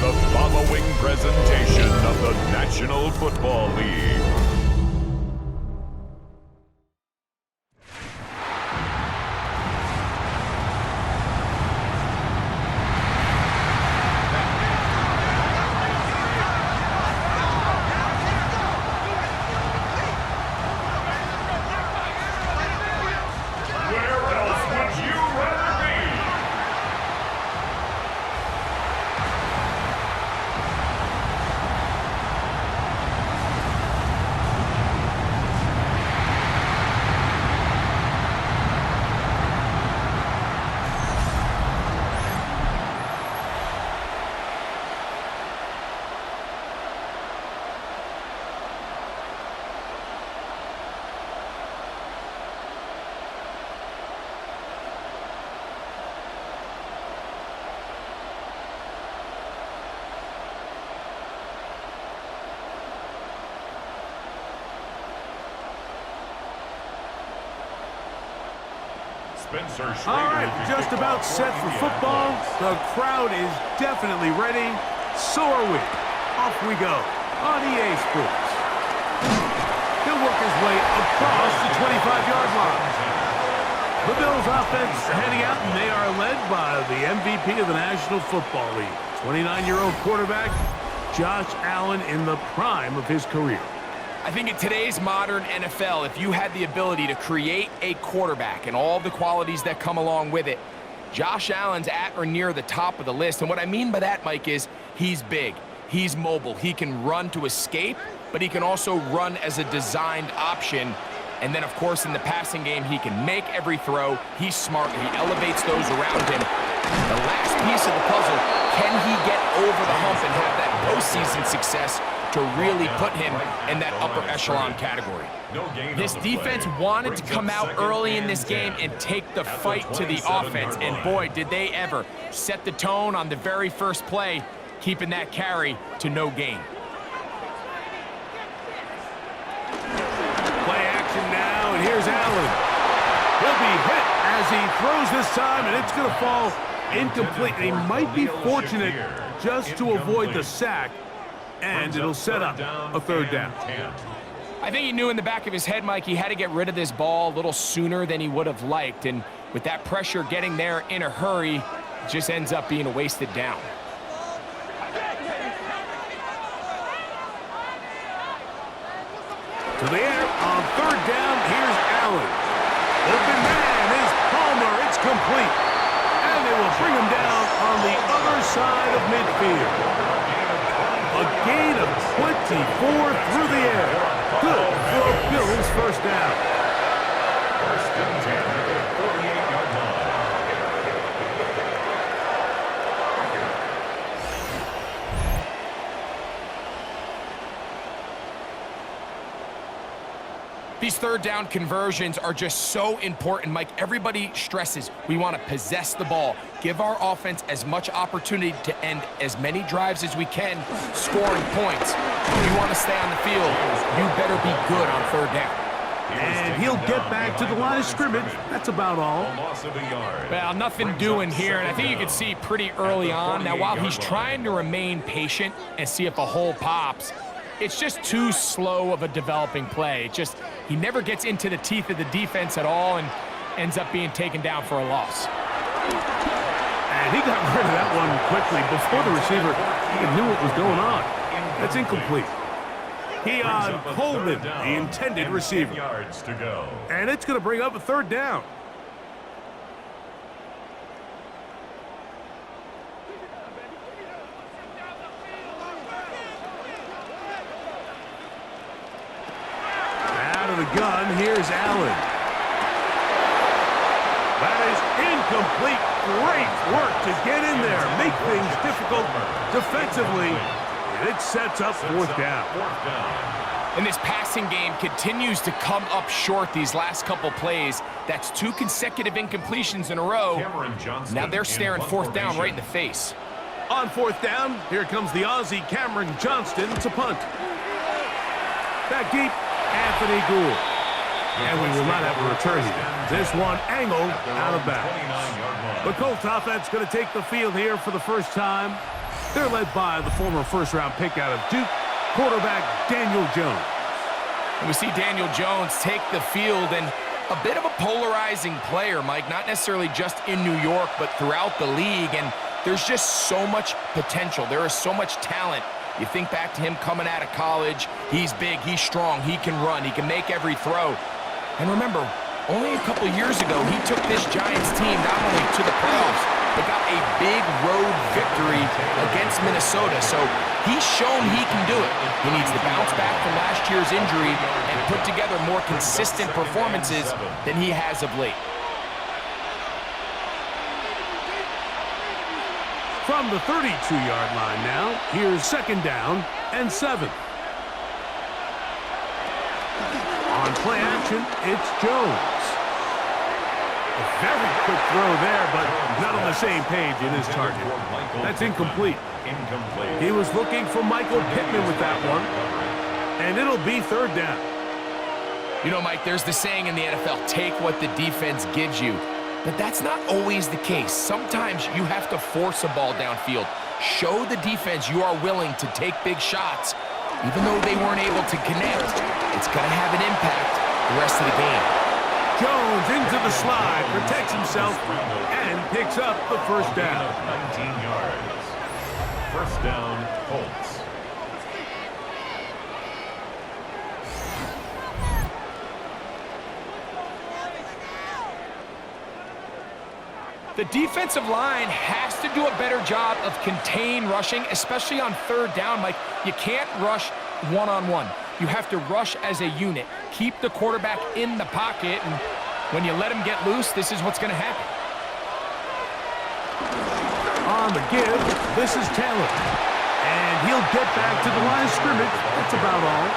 the following presentation of the National Football League. All right, just about set for football. The crowd is definitely ready. So are we. Off we go on EA Sports. He'll work his way across the 25-yard line. The Bills offense heading out, and they are led by the MVP of the National Football League, 29-year-old quarterback Josh Allen in the prime of his career. I think in today's modern NFL, if you had the ability to create a quarterback and all the qualities that come along with it, Josh Allen's at or near the top of the list. And what I mean by that, Mike, is he's big, he's mobile, he can run to escape, but he can also run as a designed option. And then, of course, in the passing game, he can make every throw. He's smart, he elevates those around him. The last piece of the puzzle, can he get over the hump and have that postseason success to really put him in that upper echelon category? This defense wanted to come out early in this game and take the fight to the offense, and boy, did they ever set the tone on the very first play, keeping that carry to no gain. Play action now, and here's Allen. He'll be hit as he throws this time, and it's going to fall incomplete. He might be fortunate just to avoid the sack, and it'll set up a third down. I think he knew in the back of his head, Mike, he had to get rid of this ball a little sooner than he would have liked. And with that pressure getting there in a hurry, it just ends up being a wasted down. To the air on third down, here's Allen. Open man is Palmer. It's complete. And they will bring him down on the other side of midfield. A gain of 24 through the air. Good for a Bills first down. First and 10 at the 48-yard line. These third down conversions are just so important, Mike. Everybody stresses we want to possess the ball, give our offense as much opportunity to end as many drives as we can, scoring points. If you want to stay on the field, you better be good on third down. And he'll get back to the line of scrimmage. That's about all. Well, nothing doing here, and I think you can see pretty early on. Now, while he's trying to remain patient and see if a hole pops, it's just too slow of a developing play. He never gets into the teeth of the defense at all and ends up being taken down for a loss. And he got rid of that one quickly before the receiver even knew what was going on. That's incomplete. Keon Coleman, the intended receiver. And it's going to bring up a third down. Out of the gun, here's Allen. That is incomplete. Great work to get in there, make things difficult defensively. And it sets up fourth down. And this passing game continues to come up short these last couple plays. That's 2 consecutive incompletions in a row. Now they're staring fourth down right in the face. On fourth down, here comes the Aussie Cameron Johnston. It's a punt. Back deep, Anthony Gould. And we will not have a return here. This one angled out of bounds. The Colts offense going to take the field here for the first time. They're led by the former first-round pick out of Duke, quarterback Daniel Jones. And we see Daniel Jones take the field, and a bit of a polarizing player, Mike, not necessarily just in New York, but throughout the league. And there's just so much potential. There is so much talent. You think back to him coming out of college. He's big, he's strong, he can run, he can make every throw. And remember, only a couple years ago, he took this Giants team not only to the playoffs, but got a big road victory against Minnesota. So he's shown he can do it. He needs to bounce back from last year's injury and put together more consistent performances than he has of late. From the 32-yard line now, here's 2nd down and 7. On play action, it's Jones. A very quick throw there, but not on the same page in his target. That's incomplete. He was looking for Michael Pittman with that one, and it'll be 3rd down. You know, Mike, there's the saying in the NFL, take what the defense gives you. But that's not always the case. Sometimes you have to force a ball downfield. Show the defense you are willing to take big shots. Even though they weren't able to connect, it's going to have an impact the rest of the game. Jones into the slide, protects himself, and picks up the 1st down. 19 yards. 1st down, Colts. The defensive line has to do a better job of contain rushing, especially on 3rd down. Mike, you can't rush one-on-one. You have to rush as a unit. Keep the quarterback in the pocket, and when you let him get loose, this is what's going to happen. On the give, this is Taylor. And he'll get back to the line of scrimmage. That's about all.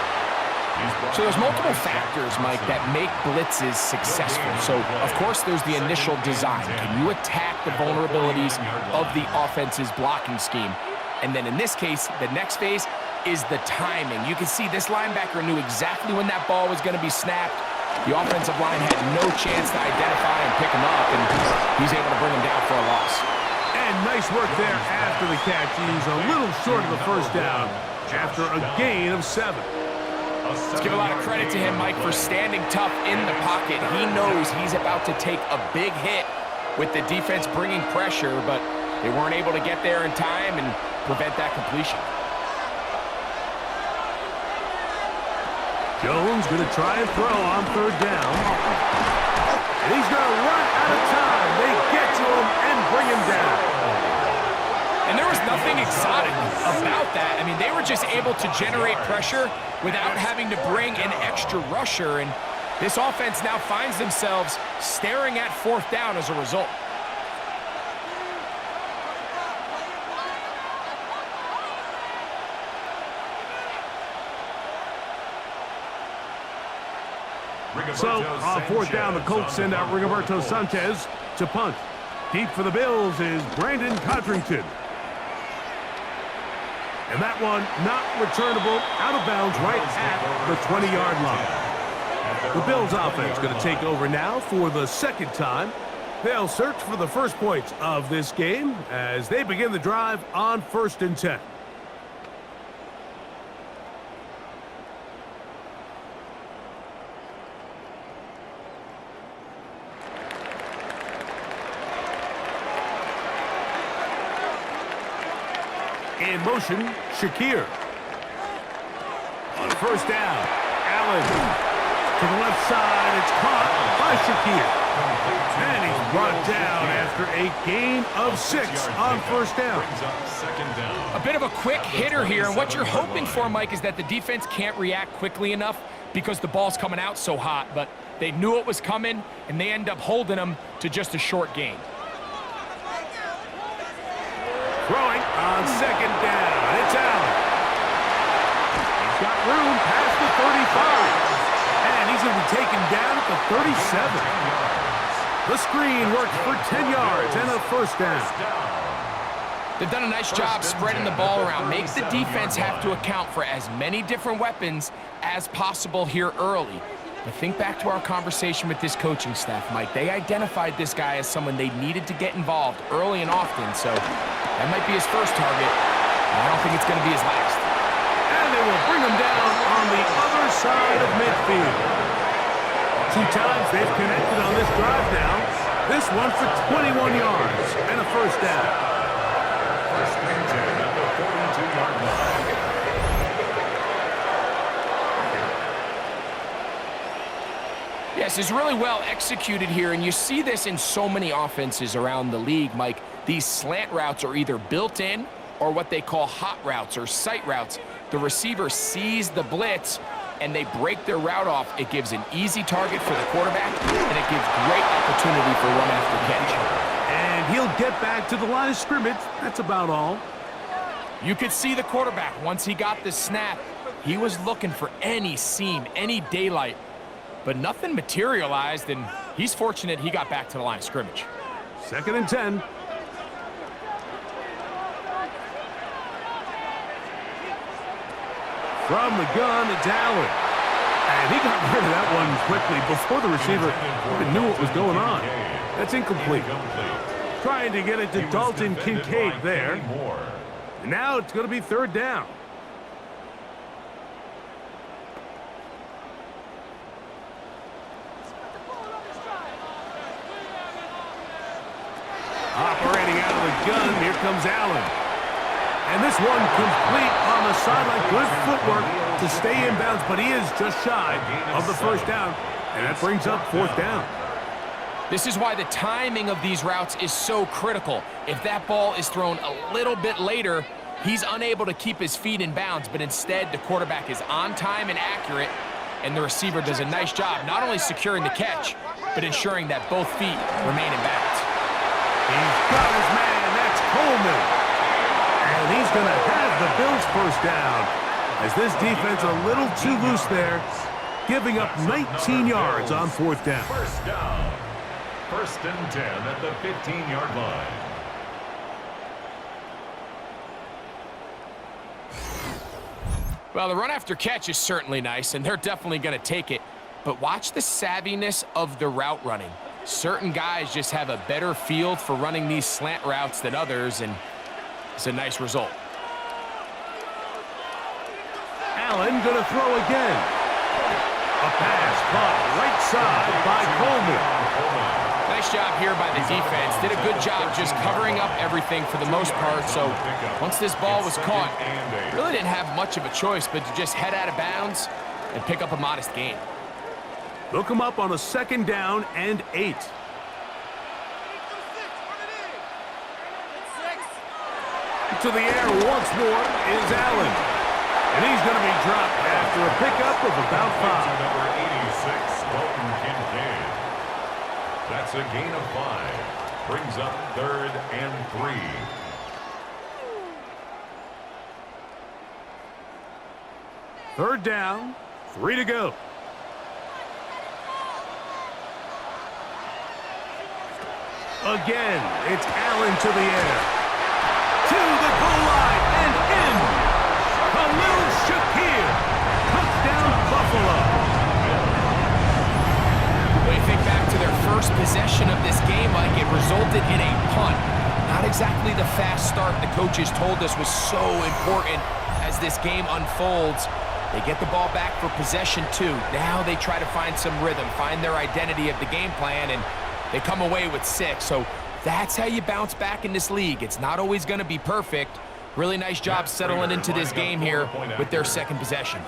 So there's multiple factors, Mike, that make blitzes successful. So, of course, there's the initial design. Can you attack the vulnerabilities of the offense's blocking scheme? And then in this case, the next phase is the timing. You can see this linebacker knew exactly when that ball was going to be snapped. The offensive line had no chance to identify and pick him up, and he's able to bring him down for a loss. And nice work there after the catch. He's a little short of the 1st down after a gain of 7. Let's give a lot of credit to him, Mike, for standing tough in the pocket. He knows he's about to take a big hit with the defense bringing pressure, but they weren't able to get there in time and prevent that completion. Jones going to try and throw on 3rd down. And he's going to run out of time. They get to him and bring him down. And there was nothing exotic about that. I mean, they were just able to generate pressure without having to bring an extra rusher. And this offense now finds themselves staring at 4th down as a result. So, on 4th down, the Colts send out Rigoberto Sanchez to punt. Deep for the Bills is Brandon Codrington. And that one not returnable, out of bounds right at the 20-yard line. The Bills offense going to take over now for the 2nd time. They'll search for the first points of this game as they begin the drive on 1st and 10. In motion, Shakir. On 1st down, Allen. To the left side, it's caught by Shakir. And he's brought down after a gain of 6 on 1st down. A bit of a quick hitter here, and what you're hoping for, Mike, is that the defense can't react quickly enough because the ball's coming out so hot. But they knew it was coming, and they end up holding them to just a short gain. Throwing on 2nd down, it's Allen. He's got room past the 35. And he's going to be taken down at the 37. The screen works for 10 yards and a 1st down. They've done a nice job spreading the ball around. Make the defense have to account for as many different weapons as possible here early. But think back to our conversation with this coaching staff, Mike. They identified this guy as someone they needed to get involved early and often, so that might be his first target. I don't think it's going to be his last. And they will bring him down on the other side of midfield. 2 times they've connected on this drive now. This one for 21 yards and a first down. First and 10 at the 42-yard line. Yes, it's really well executed here, and you see this in so many offenses around the league, Mike. These slant routes are either built in or what they call hot routes or sight routes. The receiver sees the blitz, and they break their route off. It gives an easy target for the quarterback, and it gives great opportunity for run after catch. And he'll get back to the line of scrimmage. That's about all. You could see the quarterback, once he got the snap, he was looking for any seam, any daylight, but nothing materialized, and he's fortunate he got back to the line of scrimmage. 2nd and 10. From the gun, it's Allen. And he got rid of that one quickly before the receiver even knew what was going on. That's incomplete. Trying to get it to Dalton Kincaid there. And now it's going to be 3rd down. Operating out of the gun, here comes Allen. And this one complete on the sideline. Good footwork to stay in bounds, but he is just shy of the first down. And that brings up 4th down. This is why the timing of these routes is so critical. If that ball is thrown a little bit later, he's unable to keep his feet in bounds, but instead the quarterback is on time and accurate, and the receiver does a nice job not only securing the catch, but ensuring that both feet remain in bounds. He's got his man, that's Coleman. And he's going to have the Bills first down, as this defense a little too loose there, giving up 19 yards on 4th down. First down. 1st and 10 at the 15-yard line. Well, the run after catch is certainly nice, and they're definitely going to take it. But watch the savviness of the route running. Certain guys just have a better feel for running these slant routes than others, and it's a nice result. Allen going to throw again. A pass caught right side by Coleman. Nice job here by the defense. Did a good job just covering up everything for the most part. So once this ball was caught, really didn't have much of a choice but to just head out of bounds and pick up a modest gain. Look him up on a 2nd down and 8. To the air once more is Allen. And he's going to be dropped after a pickup of about 5. Number 86, Dalton Kincaid. That's a gain of 5. Brings up 3rd and 3. Third down, 3 to go. Again, it's Allen to the air. To the goal line and in. Khalil Shakir. Touchdown, Buffalo. When you think back to their first possession of this game, Mike, it resulted in a punt. Not exactly the fast start the coaches told us was so important as this game unfolds. They get the ball back for possession 2. Now they try to find some rhythm, find their identity of the game plan, and they come away with 6. So that's how you bounce back in this league. It's not always going to be perfect. Really nice job settling into this game here with their 2nd possession.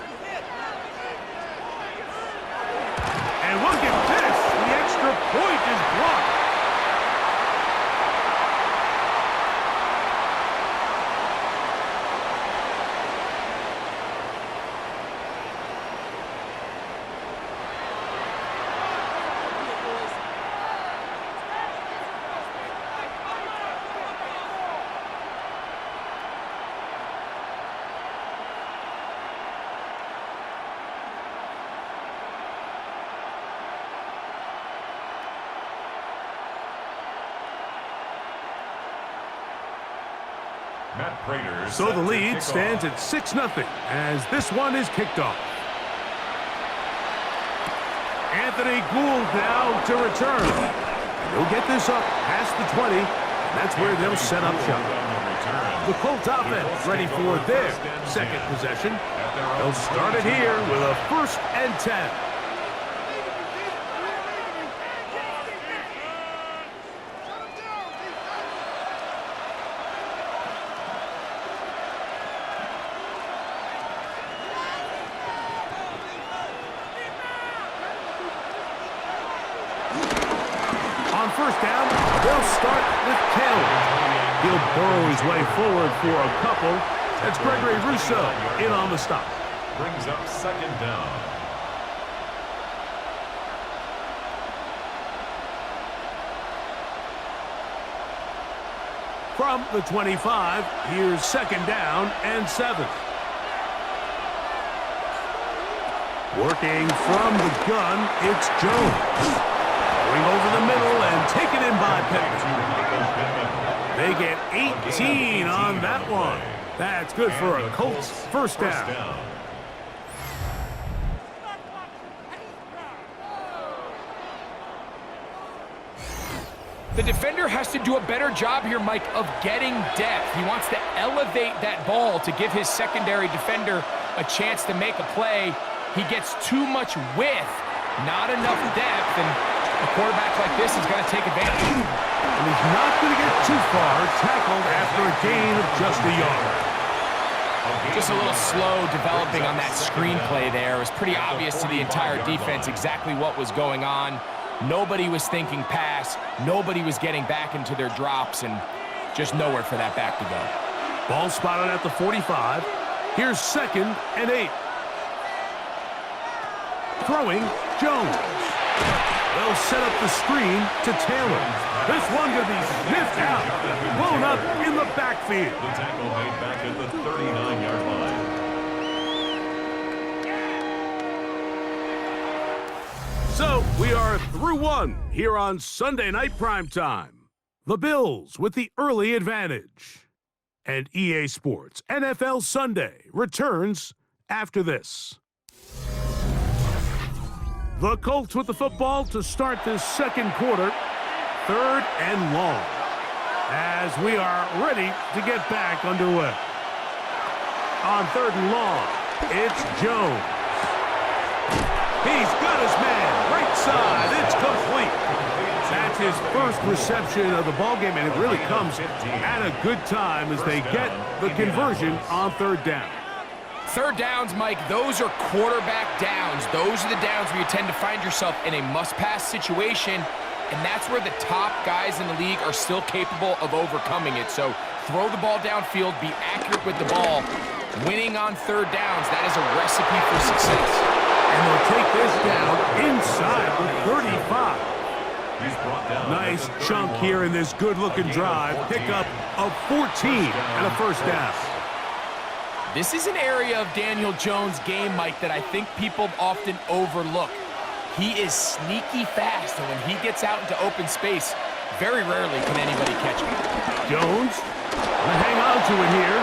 And look at this. The extra point is blocked. So the lead stands at 6-0 as this one is kicked off. Anthony Gould now to return. He'll get this up past the 20, and that's where they'll set up shop. The Colts offense ready for their second possession. They'll start it here with a 1st and 10. On 1st down, they'll start with Taylor. He'll burrow his way forward for a couple. That's Gregory Rousseau in on the stop. Brings up 2nd down. From the 25, here's 2nd down and 7. Working from the gun, it's Jones. Going over the middle and taken in by Pittman. They get 18 on that one. That's good for a Colts 1st down. The defender has to do a better job here, Mike, of getting depth. He wants to elevate that ball to give his secondary defender a chance to make a play. He gets too much width, not enough depth, and a quarterback like this is going to take advantage. And he's not going to get too far, tackled after a gain of just a yard. Just a little slow developing on that screenplay there. It was pretty obvious to the entire defense exactly what was going on. Nobody was thinking pass. Nobody was getting back into their drops, and just nowhere for that back to go. Ball spotted at the 45. Here's 2nd and 8. Throwing, Jones. They'll set up the screen to Taylor. This one could be sniffed out. Blown up in the backfield. The tackle made back at the 39-yard line. So, we are through one here on Sunday Night Primetime. The Bills with the early advantage. And EA Sports NFL Sunday returns after this. The Colts with the football to start this 2nd quarter. 3rd and long. As we are ready to get back underway. On 3rd and long, it's Jones. He's got his man, right side, it's complete. That's his 1st reception of the ballgame, and it really comes at a good time as they get the conversion on 3rd down. 3rd downs, Mike, those are quarterback downs. Those are the downs where you tend to find yourself in a must-pass situation, and that's where the top guys in the league are still capable of overcoming it. So throw the ball downfield, be accurate with the ball. Winning on 3rd downs, that is a recipe for success. And they'll take this down inside the 35. He's brought down. Nice chunk here in this good-looking drive. Pickup of 14 and a 1st down. This is an area of Daniel Jones' game, Mike, that I think people often overlook. He is sneaky fast, and when he gets out into open space, very rarely can anybody catch him. Jones will hang on to it here.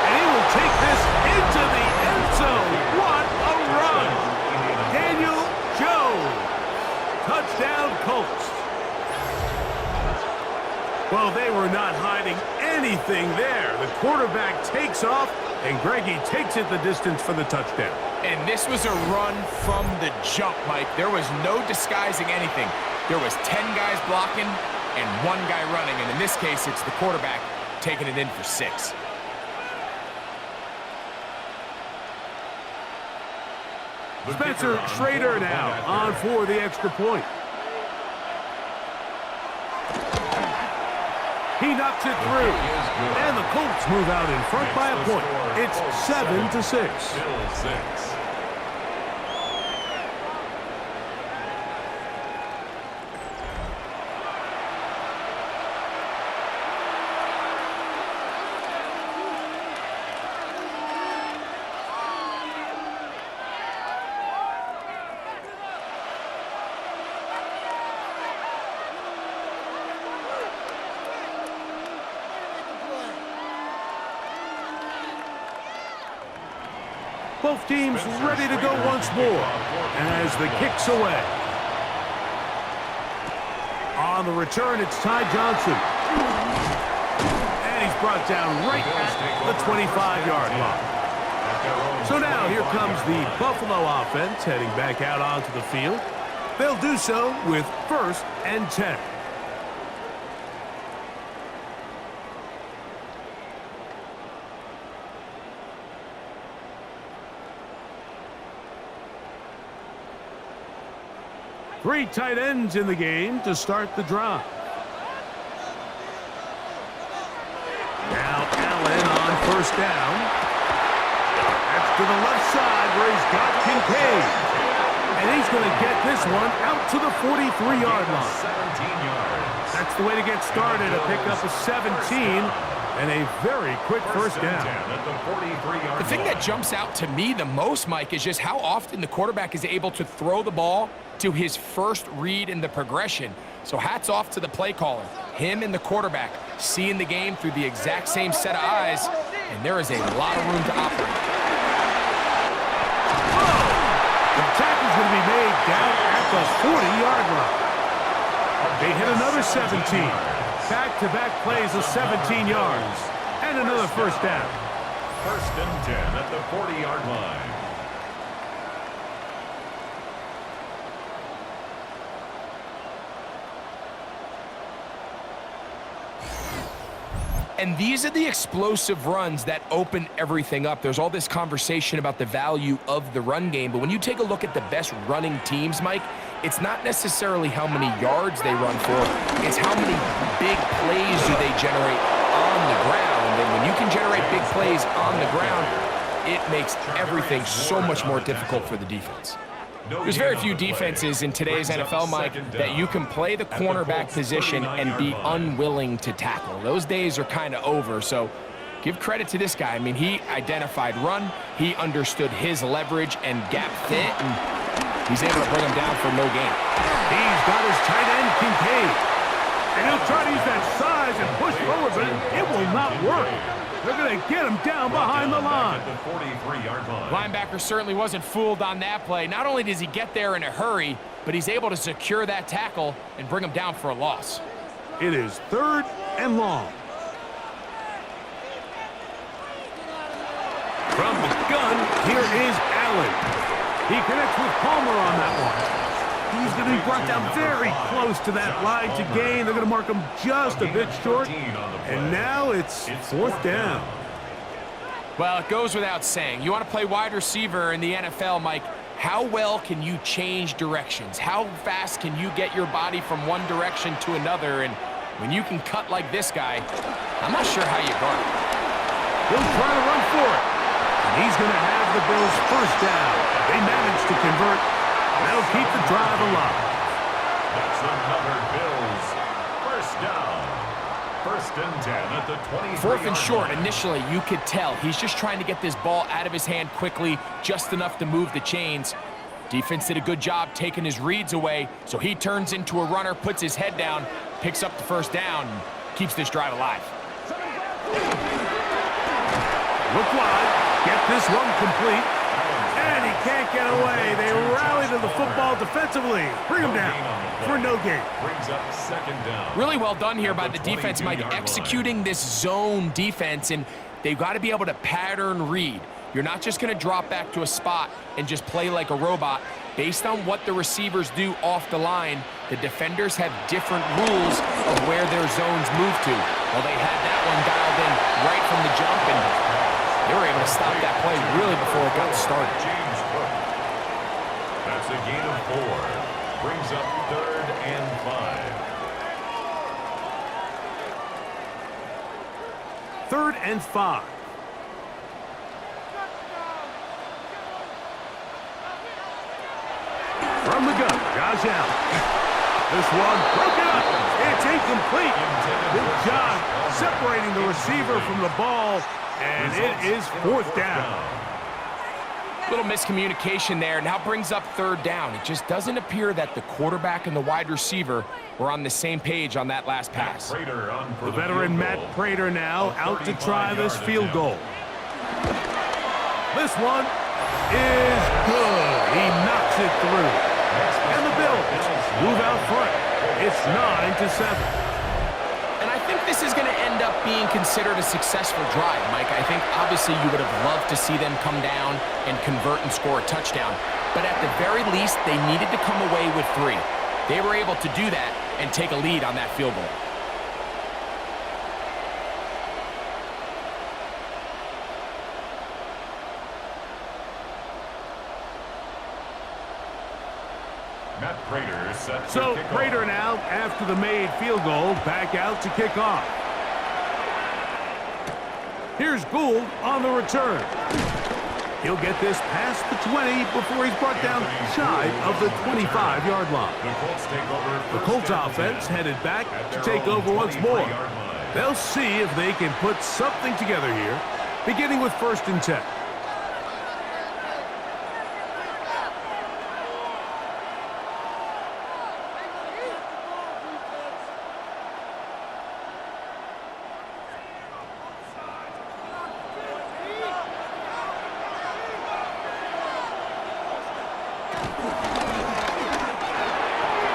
And he will take this into the end zone. What a run! Daniel Jones. Touchdown, Colts. Well, they were not hiding anything there. The quarterback takes off, and Greggy takes it the distance for the touchdown. And this was a run from the jump, Mike. There was no disguising anything. There was 10 guys blocking and 1 guy running, and in this case, it's the quarterback taking it in for 6. Spencer Schrader now on for the extra point. He knocks it through. And the Colts move out in front by a point. It's 7-6. Both teams ready to go once more as the kick's away. On the return, it's Ty Johnson. brought down right at the 25-yard line. So now here comes the Buffalo offense heading back out onto the field. They'll do so with 1st and 10. Three tight ends in the game to start the drive. Now Allen on 1st down. That's to the left side where he's got Kincaid. And he's going to get this one out to the 43-yard line. 17 yards. That's the way to get started, a pickup of 17 and a very quick 1st down. The thing that jumps out to me the most, Mike, is just how often the quarterback is able to throw the ball to his first read in the progression. So hats off to the play caller. Him and the quarterback seeing the game through the exact same set of eyes, and there is a lot of room to operate. The tackle's going to be made down at the 40-yard line. They hit another 17. Back-to-back plays of 17 yards. And another 1st down. 1st and 10 at the 40-yard line. And these are the explosive runs that open everything up. There's all this conversation about the value of the run game, but when you take a look at the best running teams, Mike, it's not necessarily how many yards they run for, it's how many big plays do they generate on the ground. And when you can generate big plays on the ground, it makes everything so much more difficult for the defense. There's very few defenses in today's NFL, Mike, that you can play the cornerback position and be unwilling to tackle. Those days are kind of over, so give credit to this guy. I mean, he identified run, he understood his leverage and gap fit, and he's able to bring him down for no gain. He's got his tight end, Kincaid. And he'll try to use that size and push forward, but it will not work. They're going to get him down behind the line. Linebacker certainly wasn't fooled on that play. Not only does he get there in a hurry, but he's able to secure that tackle and bring him down for a loss. It is 3rd and long. From the gun, here is Allen. He connects with Palmer on that one. He's going to be brought down very close to that line to gain. They're going to mark him just a bit short. And now it's 4th down. Well, it goes without saying. You want to play wide receiver in the NFL, Mike, how well can you change directions? How fast can you get your body from one direction to another? And when you can cut like this guy, I'm not sure how you guard. He'll try to run for it. And he's going to have the Bills 1st down. They managed to convert. That'll keep the drive alive. That's another Bills 1st down. 1st and 10 at the 23. 4th and short. Initially, you could tell he's just trying to get this ball out of his hand quickly, just enough to move the chains. Defense did a good job taking his reads away, so he turns into a runner, puts his head down, picks up the 1st down, and keeps this drive alive. Look wide. Get this one complete. And he can't get away. They rally to the football defensively. Bring him down for no gain. Brings up 2nd down. Really well done here by the defense, Mike, executing this zone defense, and they've got to be able to pattern read. You're not just going to drop back to a spot and just play like a robot. Based on what the receivers do off the line, the defenders have different rules of where their zones move to. Well, they had that one dialed in right from the jump, and they were able to stop that play really before it got started. That's a gain of 4. Brings up 3rd and 5. 3rd and 5. From the gun, Josh Allen. This one broken up. It's incomplete. Good job separating the receiver from the ball, and it is 4th down. Little miscommunication there. Now brings up 3rd down. It just doesn't appear that the quarterback and the wide receiver were on the same page on that last pass. The veteran Matt Prater now out to try this field goal. This one is good. He knocks it through. And the Bills move out front. It's 9-7. And I think this is going to end up being considered a successful drive, Mike. I think obviously you would have loved to see them come down and convert and score a touchdown. But at the very least, they needed to come away with 3. They were able to do that and take a lead on that field goal. So Prater now, after the made field goal, back out to kick off. Here's Gould on the return. He'll get this past the 20 before he's brought down shy of the 25-yard line. The Colts offense headed back to take over once more. They'll see if they can put something together here, beginning with 1st and 10.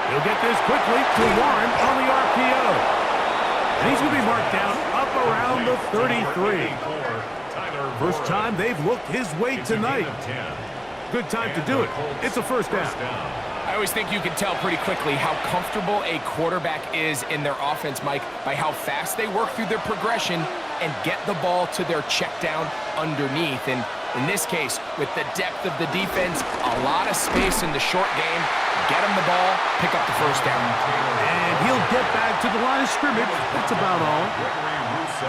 He'll get this quickly to Warren on the RPO. And he's going to be marked down up around the 33. First time they've looked his way tonight. Good time to do it. It's a 1st down. I always think you can tell pretty quickly how comfortable a quarterback is in their offense, Mike, by how fast they work through their progression and get the ball to their check down underneath. And in this case, with the depth of the defense, a lot of space in the short game, get him the ball, pick up the 1st down. And he'll get back to the line of scrimmage. That's about all.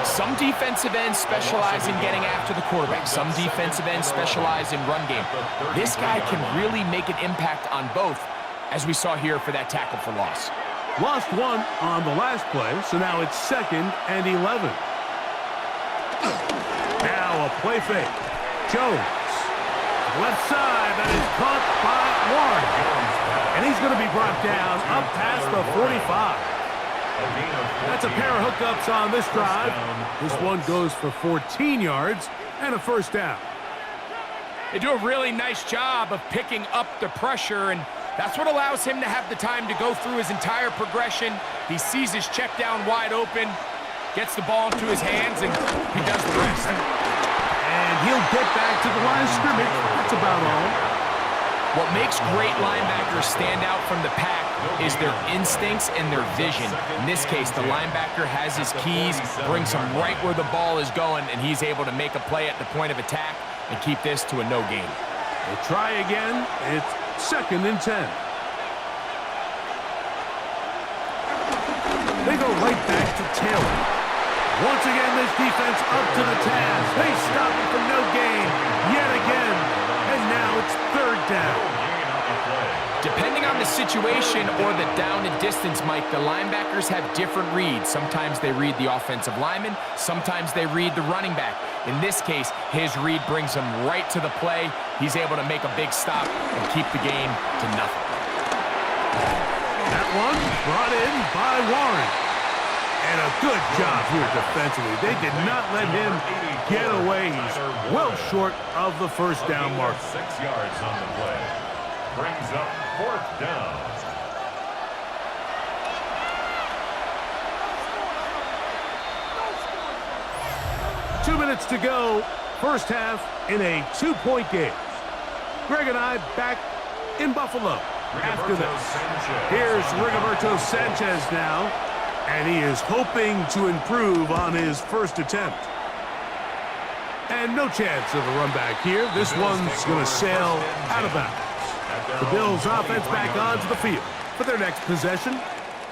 Some defensive ends specialize in getting after the quarterback. Some defensive ends specialize in run game. This guy can really make an impact on both, as we saw here for that tackle for loss. Lost 1 on the last play, so now it's 2nd and 11. Now a play fake. Jones. Left side, that is caught by Warren. And he's going to be brought down up past the 45. That's a pair of hookups on this drive. This one goes for 14 yards and a 1st down. They do a really nice job of picking up the pressure, and that's what allows him to have the time to go through his entire progression. He sees his check down wide open, gets the ball into his hands, and he does the rest. And he'll get back to the line of scrimmage. That's about all. What makes great linebackers stand out from the pack is their instincts and their vision. In this case, the linebacker has his keys, brings him right where the ball is going, and he's able to make a play at the point of attack and keep this to a no gain. We'll try again. It's 2nd and 10. They go right back to Taylor. Once again, this defense up to the task. They stop it for no gain yet again. And now it's 3rd down. Depending on the situation or the down and distance, Mike, the linebackers have different reads. Sometimes they read the offensive lineman. Sometimes they read the running back. In this case, his read brings him right to the play. He's able to make a big stop and keep the game to nothing. That one brought in by Warren. And a good job here defensively. They did not let him get away. He's well short of the 1st down mark. 6 yards on the play. Brings up 4th down. Two minutes to go. 1st half in a 2-point game. Greg and I back in Buffalo after this. Here's Rigoberto Sanchez now. And he is hoping to improve on his 1st attempt. And no chance of a run back here. This one's going to sail out of bounds. The Bills offense back onto the field for their next possession.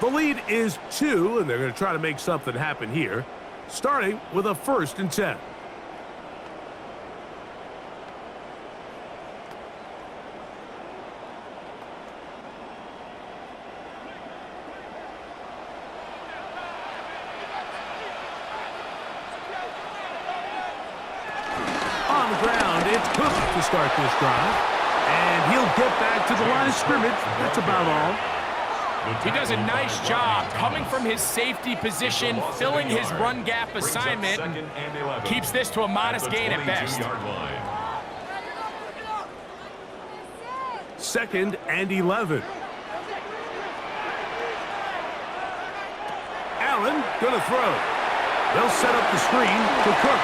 The lead is 2, and they're going to try to make something happen here, starting with a 1st and 10. On the ground, it's Cook to start this drive. And he'll get back to the line of scrimmage. That's about all. He does a nice job coming from his safety position, filling his run gap assignment, and keeps this to a modest gain at best. 2nd and 11. Allen going to throw. They'll set up the screen to Cook.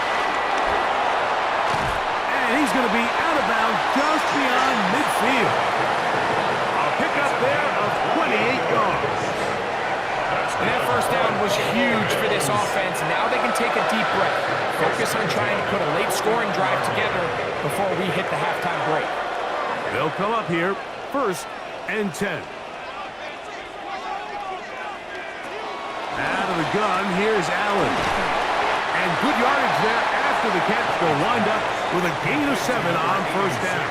And he's going to be out of bounds just beyond midfield. A pickup there of 28 yards. And that first down was huge for this offense. Now they can take a deep breath. Focus on trying to put a late scoring drive together before we hit the halftime break. They'll come up here, 1st and 10. Out of the gun, here's Allen. And good yardage there after the catch. They'll wind up with a gain of 7 on 1st down.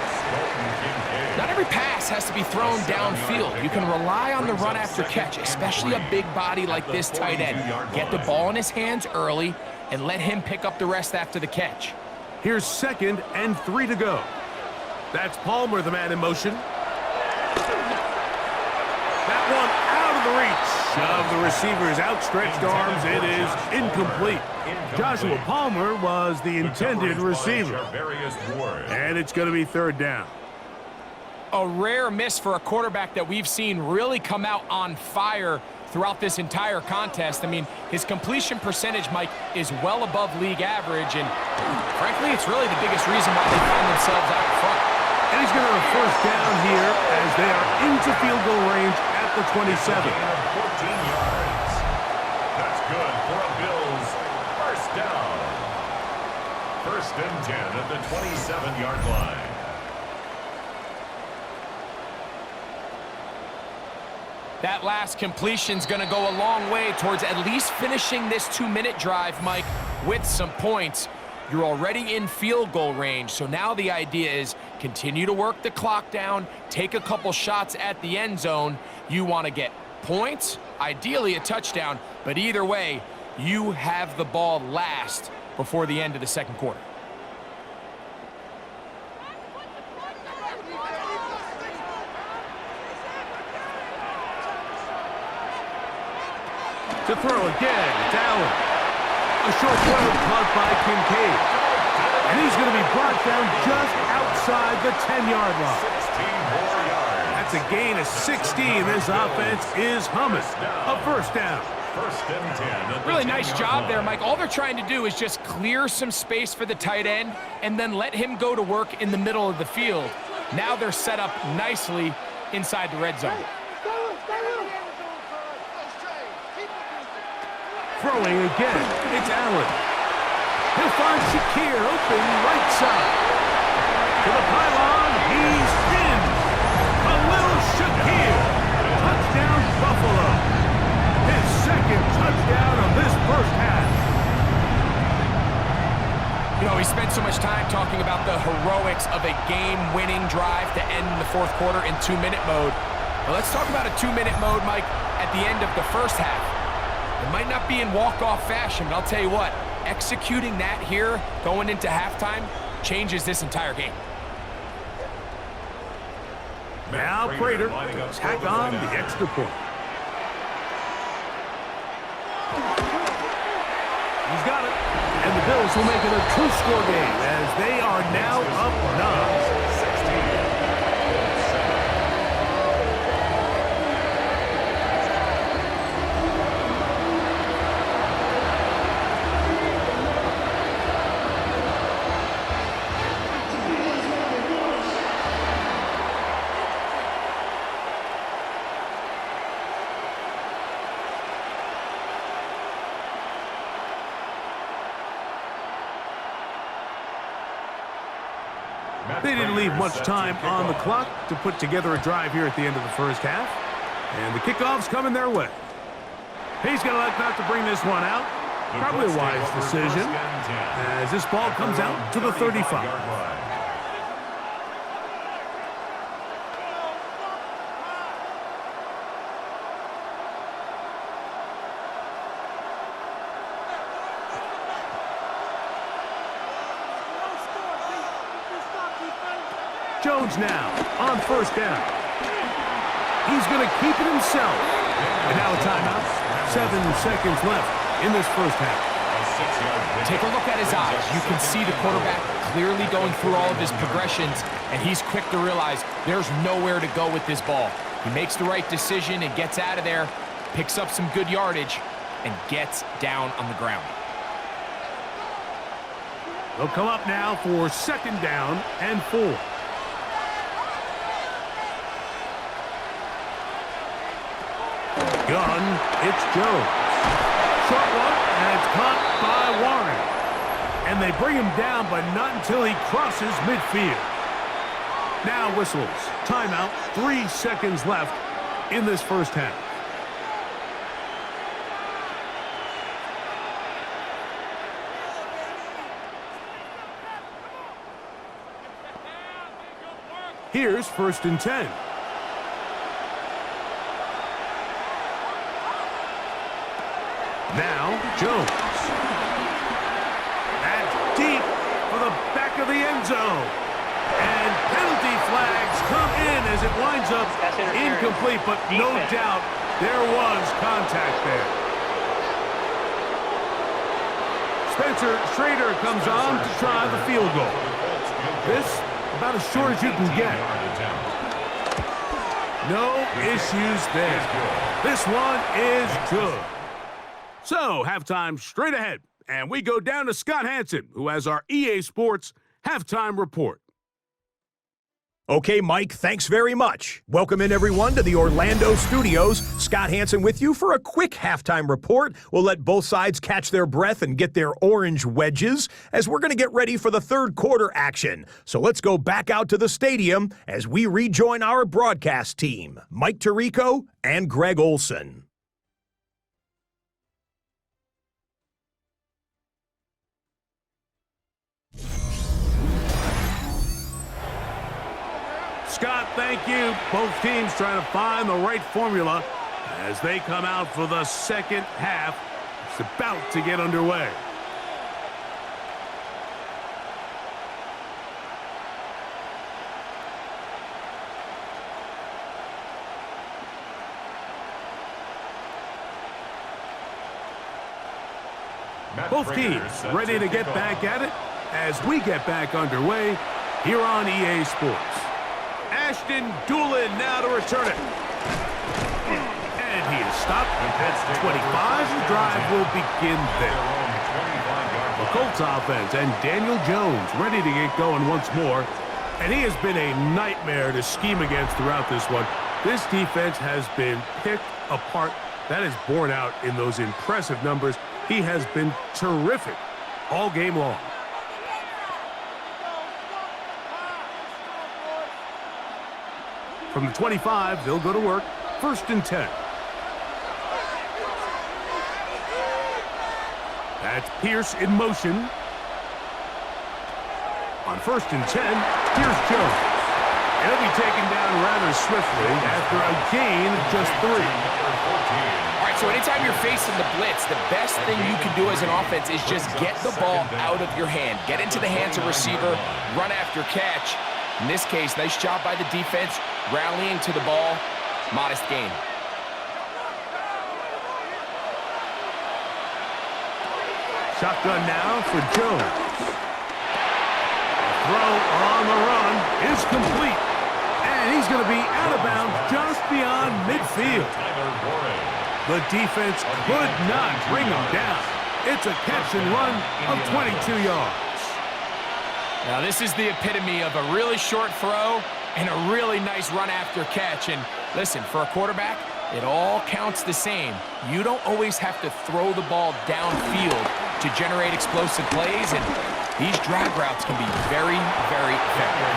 Not every pass has to be thrown downfield. You can rely on the run after catch, especially a big body like this tight end. Get the ball in his hands early and let him pick up the rest after the catch. Here's 2nd and 3 to go. That's Palmer, the man in motion. That one out of the reach of the receiver's outstretched arms. It is incomplete. Joshua Palmer was the intended receiver. And it's going to be 3rd down. A rare miss for a quarterback that we've seen really come out on fire throughout this entire contest. I mean, his completion percentage, Mike, is well above league average, and frankly, it's really the biggest reason why they find themselves out front. And he's going to have 1st down here as they are into field goal range at the 27. 14 yards. That's good for a Bills 1st down. 1st and 10 at the 27-yard line. That last completion's going to go a long way towards at least finishing this 2-minute drive, Mike, with some points. You're already in field goal range, so now the idea is continue to work the clock down, take a couple shots at the end zone. You want to get points, ideally a touchdown, but either way, you have the ball last before the end of the 2nd quarter. To throw again, it's Allen. A short throw caught by Kincaid. And he's going to be brought down just outside the 10-yard line. 16 more yards. That's a gain of 16. This offense is humming. A 1st down. 1st and 10. Really nice job there, Mike. All they're trying to do is just clear some space for the tight end and then let him go to work in the middle of the field. Now they're set up nicely inside the red zone. Throwing again, it's Allen. He'll find Shakir open right side. To the pylon, he's in. A little Shakir. Touchdown, Buffalo. His 2nd touchdown of this 1st half. You know, we spent so much time talking about the heroics of a game-winning drive to end the 4th quarter in 2-minute mode. Well, let's talk about a 2-minute mode, Mike, at the end of the 1st half. It might not be in walk-off fashion, but I'll tell you what, executing that here going into halftime changes this entire game. Now Prater to tack on the extra point. He's got it. And the Bills will make it a 2-score game as they are now up 9. They didn't leave much time on the clock to put together a drive here at the end of the 1st half. And the kickoff's coming their way. He's going to elect not to bring this one out. Probably a wise decision as this ball comes out to the 35. Jones now on 1st down. He's going to keep it himself. And now a timeout. 7 seconds left in this 1st half. Take a look at his eyes. You can see the quarterback clearly going through all of his progressions, and he's quick to realize there's nowhere to go with this ball. He makes the right decision and gets out of there, picks up some good yardage. and gets down on the ground. They'll come up now for 2nd down and 4. Gun, it's Jones. Short one, and it's caught by Warren. And they bring him down, but not until he crosses midfield. Now whistles. Timeout, 3 seconds left in this first half. Here's 1st and 10. Now, Jones. That's deep for the back of the end zone. And penalty flags come in as it winds up incomplete, but no doubt there was contact there. Spencer Schrader comes on to try the field goal. This about as short as you can get. No issues there. This one is good. So, halftime straight ahead, and we go down to Scott Hansen, who has our EA Sports halftime report. Okay, Mike, thanks very much. Welcome in, everyone, to the Orlando studios. Scott Hansen with you for a quick halftime report. We'll let both sides catch their breath and get their orange wedges as we're going to get ready for the third quarter action. So let's go back out to the stadium as we rejoin our broadcast team, Mike Tirico and Greg Olson. Scott, thank you. Both teams trying to find the right formula as they come out for the second half. It's about to get underway. Both teams ready to get back at it as we get back underway here on EA Sports. Ashton Doolin now to return it. And he is stopped at 25. The drive will begin there. The Colts offense and Daniel Jones ready to get going once more. And he has been a nightmare to scheme against throughout this one. This defense has been picked apart. That is borne out in those impressive numbers. He has been terrific all game long. From the 25, they'll go to work. 1st and 10. That's Pierce in motion. On 1st and 10, here's Jones. And he'll be taken down rather swiftly after a gain of just 3. All right, so anytime you're facing the blitz, the best thing you can do as an offense is just get the ball out of your hand. Get into the hands of receiver, run after catch. In this case, nice job by the defense, rallying to the ball. Modest gain. Shotgun now for Jones. Throw on the run is complete. And he's going to be out of bounds just beyond midfield. The defense could not bring him down. It's a catch and run of 22 yards. Now, this is the epitome of a really short throw and a really nice run after catch. And listen, for a quarterback, it all counts the same. You don't always have to throw the ball downfield to generate explosive plays, and these drag routes can be very, very effective.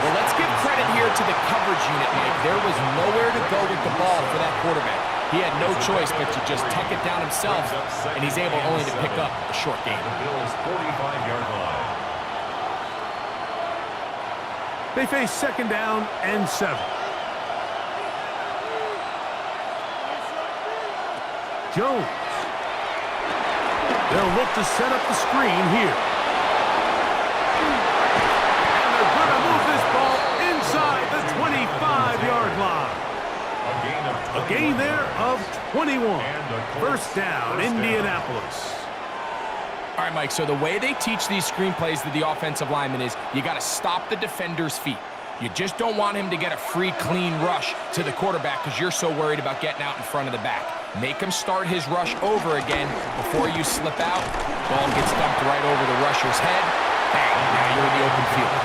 Well, let's give credit here to the coverage unit, Mike. There was nowhere to go with the ball for that quarterback. He had no choice but to just tuck it down himself, and he's able only to pick up a short gain. The Bills' 45-yard line. They face 2nd down and 7. Jones. They'll look to set up the screen here. And they're going to move this ball inside the 25-yard line. A gain there of 21. 1st down, Indianapolis. All right, Mike, so the way they teach these screenplays to the offensive lineman is you got to stop the defender's feet. You just don't want him to get a free, clean rush to the quarterback because you're so worried about getting out in front of the back. Make him start his rush over again before you slip out. Ball gets dumped right over the rusher's head. Bang, now you're in the open field.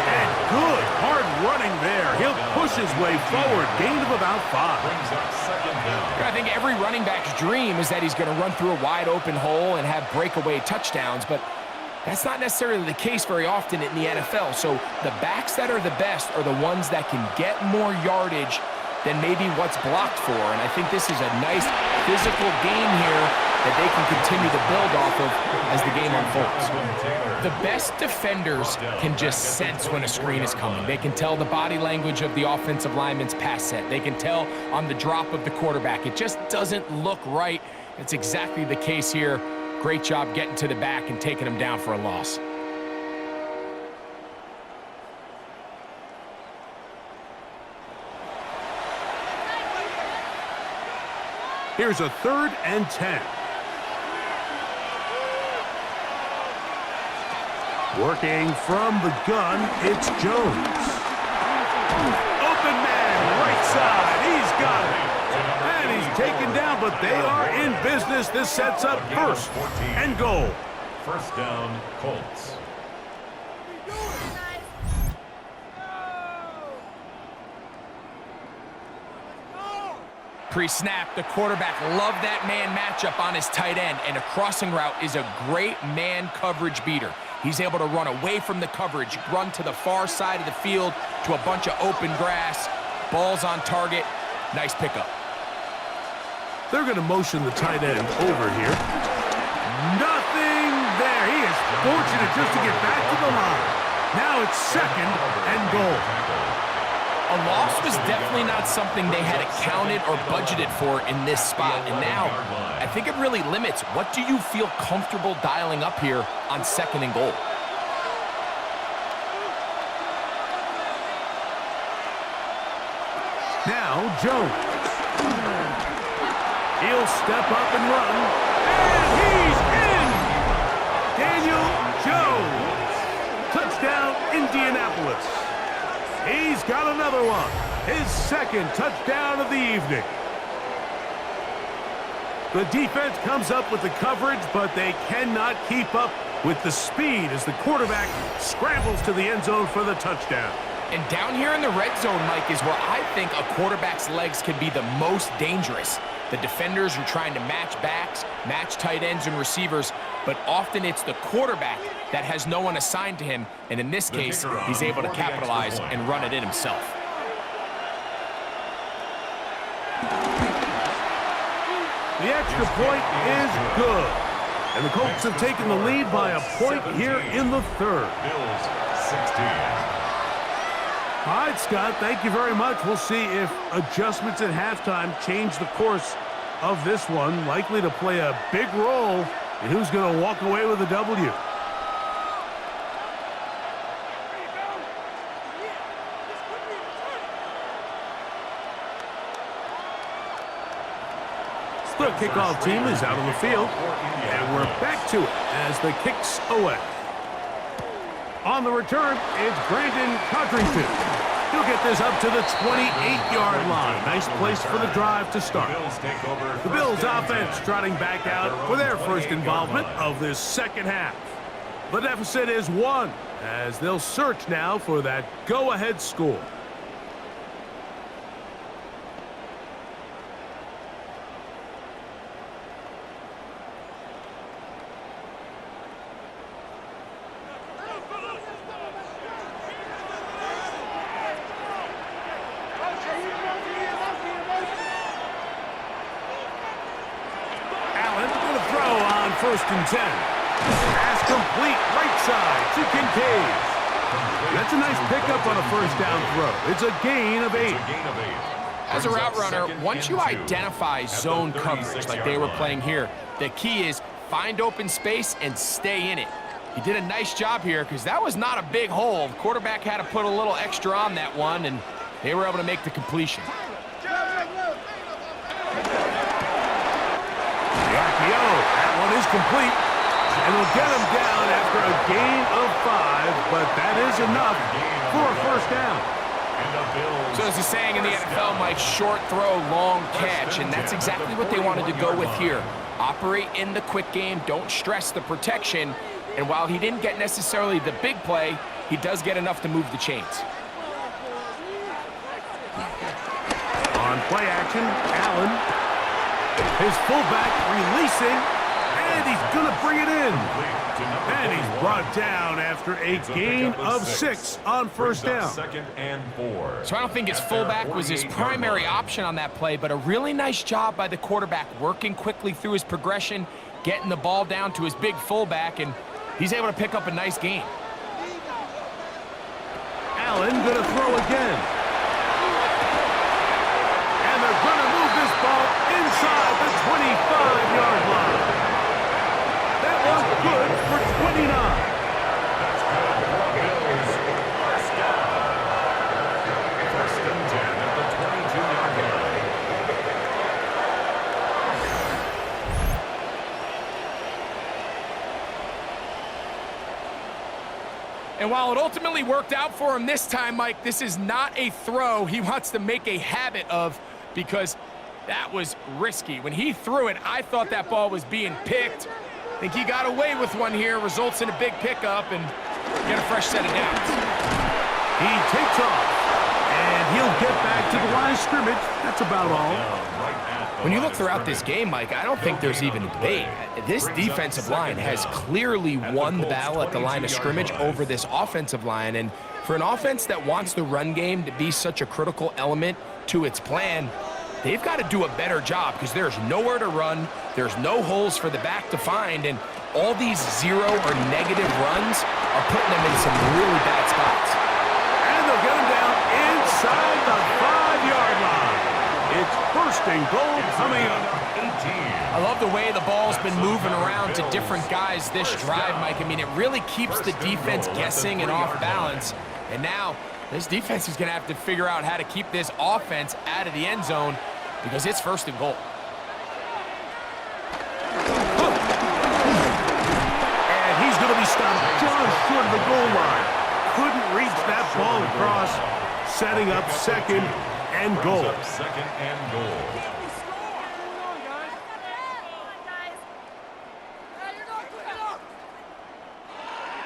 And good, hard running there. He'll push his way forward, gain of about 5. Brings up second down. I think every running back's dream is that he's going to run through a wide open hole and have breakaway touchdowns, but that's not necessarily the case very often in the NFL. So the backs that are the best are the ones that can get more yardage than maybe what's blocked for. And I think this is a nice physical game here that they can continue to build off of as the game unfolds. The best defenders can just sense when a screen is coming. They can tell the body language of the offensive lineman's pass set. They can tell on the drop of the quarterback. It just doesn't look right. It's exactly the case here. Great job getting to the back and taking him down for a loss. Here's a 3rd and 10. Working from the gun, it's Jones. Open man, right side, he's got it. And he's taken down, but they are in business. This sets up 1st and goal. First down, Colts. Pre-snap, the quarterback loved that man matchup on his tight end, and a crossing route is a great man coverage beater. He's able to run away from the coverage, run to the far side of the field to a bunch of open grass. Ball's on target. Nice pickup. They're going to motion the tight end over here. Nothing there. He is fortunate just to get back to the line. Now it's 2nd and goal. A loss was definitely not something they had accounted or budgeted for in this spot. And now, I think it really limits. What do you feel comfortable dialing up here on 2nd and goal? Now Jones. He'll step up and run. And he's in! Daniel Jones. Touchdown, Indianapolis. He's got another one. His 2nd touchdown of the evening. The defense comes up with the coverage, but they cannot keep up with the speed as the quarterback scrambles to the end zone for the touchdown. And down here in the red zone, Mike, is where I think a quarterback's legs can be the most dangerous. The defenders are trying to match backs, match tight ends and receivers, but often it's the quarterback that has no one assigned to him, and in this case, he's able to capitalize and run it in himself. The extra point is good. And the Colts have taken the lead by a point here in the 3rd. Bills 16. All right, Scott, thank you very much. We'll see if adjustments at halftime change the course of this one. Likely to play a big role in who's going to walk away with a W. The kickoff team is out on the field, and we're back to it as the kick's away. On the return, it's Brandon Codrington. He'll get this up to the 28-yard line. Nice place for the drive to start. The Bills offense trotting back out for their first involvement of this 2nd half. The deficit is 1, as they'll search now for that go-ahead score. First and 10. Pass complete, right side to Kincaid. That's a nice pickup on a 1st down throw. It's a gain of 8. As a route runner, once you identify zone coverage like they were playing here, the key is find open space and stay in it. He did a nice job here because that was not a big hole. The quarterback had to put a little extra on that one, and they were able to make the completion. The RPO, that one is complete, and will get him down after a gain of 5, but that is enough for a 1st down. So there's a saying in the NFL, Mike, short throw, long catch, and that's exactly what they wanted to go with here. Operate in the quick game, don't stress the protection, and while he didn't get necessarily the big play, he does get enough to move the chains. On play action, Allen. His fullback releasing, and he's going to bring it in. And he's brought down after a gain of 6 on first down. Second and 4. So I don't think his fullback was his primary option on that play, but a really nice job by the quarterback working quickly through his progression, getting the ball down to his big fullback, and he's able to pick up a nice gain. Allen going to throw again. And they're going to move this ball inside the 25-yard line. That was good for 29. That's good for Bills. First down. First and 10 at the 22-yard line. And while it ultimately worked out for him this time, Mike, this is not a throw he wants to make a habit of, because that was risky. When he threw it, I thought that ball was being picked. I think he got away with one here, results in a big pickup, and get a fresh set of downs. He takes off, and he'll get back to the line of scrimmage. That's about all. When you look throughout this game, Mike, I don't think there's even a debate. This defensive line has clearly won the battle at the line of scrimmage over this offensive line, and for an offense that wants the run game to be such a critical element to its plan, they've got to do a better job, because there's nowhere to run, there's no holes for the back to find, and all these zero or negative runs are putting them in some really bad spots. And they'll get him down inside the 5-yard line. It's first and goal coming up. I love the way the ball's been moving around to different guys this drive, Mike. I mean, it really keeps the defense guessing and off balance. And now this defense is going to have to figure out how to keep this offense out of the end zone, because it's first and goal. And he's going to be stopped just short of the goal line. Couldn't reach that ball across, setting up second and goal. Second and goal.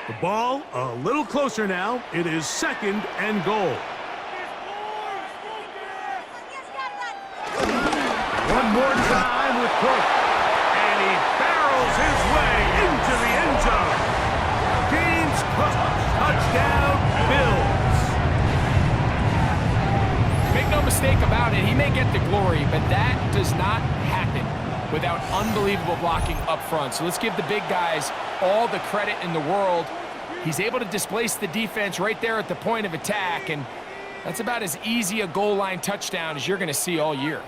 The ball a little closer now. It is second and goal. One more time with Cook. And he barrels his way into the end zone. James Cook, touchdown, Bills. Make no mistake about it, he may get the glory, but that does not happen without unbelievable blocking up front. So let's give the big guys all the credit in the world. He's able to displace the defense right there at the point of attack, and that's about as easy a goal line touchdown as you're going to see all year.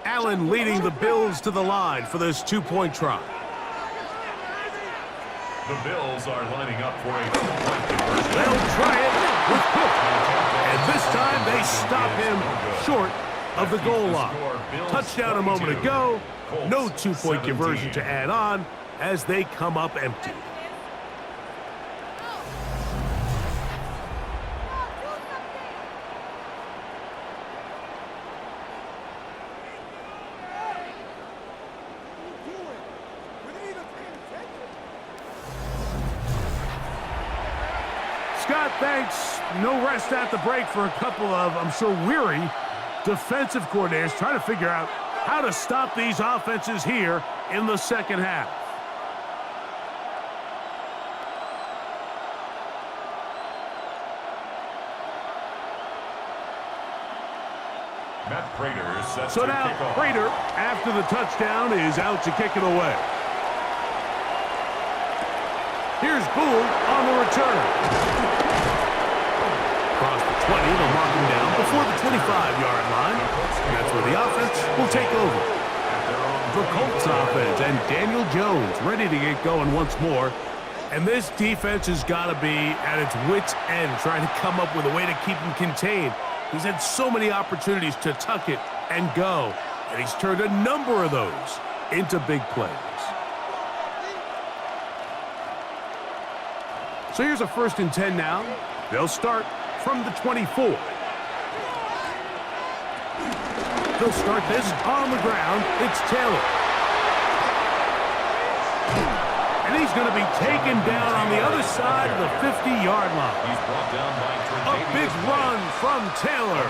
Allen leading the Bills to the line for this two-point try. The Bills are lining up for a two-point conversion. They'll try it with Cook. And this time they stop him short of the goal line. Touchdown a moment ago. No two-point conversion to add on as they come up empty. Scott, thanks. No rest at the break for a couple of, I'm sure, weary defensive coordinators trying to figure out how to stop these offenses here in the second half. Matt Prater sets So to now kick off. Prater, after the touchdown, is out to kick it away. Here's Gould on the return. Across the 20, they'll mark him down before the 25-yard line. And that's where the offense will take over. The Colts offense and Daniel Jones ready to get going once more. And this defense has got to be at its wits' end, trying to come up with a way to keep him contained. He's had so many opportunities to tuck it and go, and he's turned a number of those into big plays. So here's a 1st and 10 now. They'll start from the 24. They'll start this on the ground. It's Taylor. And he's going to be taken down on the other side of the 50-yard line. He's brought down by A big run from Taylor.